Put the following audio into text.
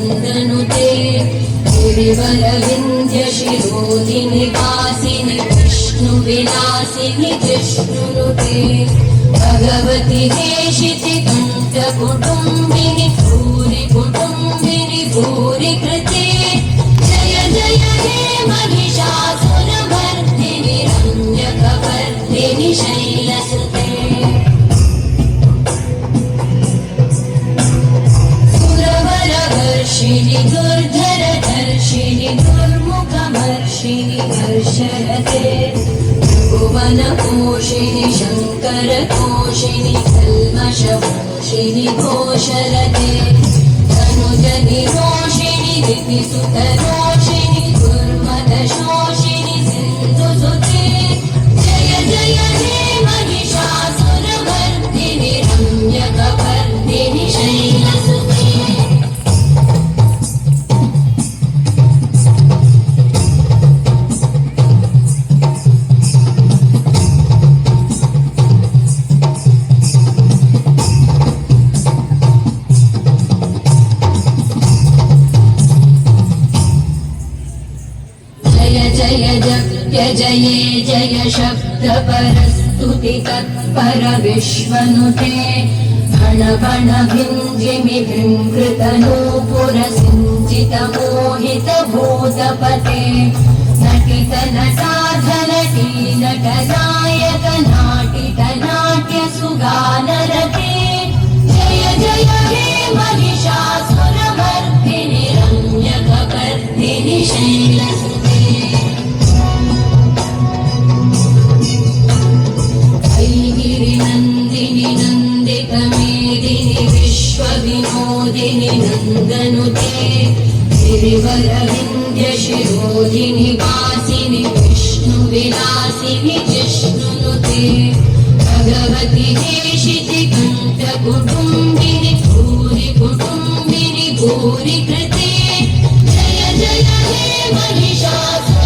नन्दनुते गिरिवरविन्ध्यशिरोधिनि वासिनि विष्णुविलासिनि जिष्णुनुते भगवति देशिति कण्ठकुटुम्बिनि भूरि कुटुम्बिनि भूरि कृते जय जय हे महिषासुरभर्दिनि रम्यकवर्दिनि शैलसुते सुरवरवर्षिणि दुर्धरधर्षिणि दुर्मुखमर्षिणि हर्षरते भुवनपोषिणि शङ्करतोषिणि कल्मषमोषिणि घोषरते तनुजनिरोषिणि दितिसुतरोषिणि दुर्मदशोषिणि सिन्धुसुते जय जय हे महिषासुरभर्दिनि रम्यकवर्दिनि शैलसुते जये जय शब्दपरस्तुति तत्पर विश्वनुते भण भण भिञ्जिमि भृङ्कृतनूपुरसिञ्चित मोहित भूतपते नटित नटाधनटी नटनायक नाटित नाट्य सुगानरते जय जय हे महिषासुरमर्दिनि रम्यकवर्दिनि शैलसुते नन्दिनि नन्दितमेदिनि विश्वविनोदिनि नन्दनुते गिरिवरविन्ध्यशिरोधिनि वासिनि विष्णुविलासिनि जिष्णुनुते भगवति देशिति कण्ठकुटुम्बिनि भूरि कुटुम्बिनि भूरि कृते जय जय हे महिषासुरभर्दिनि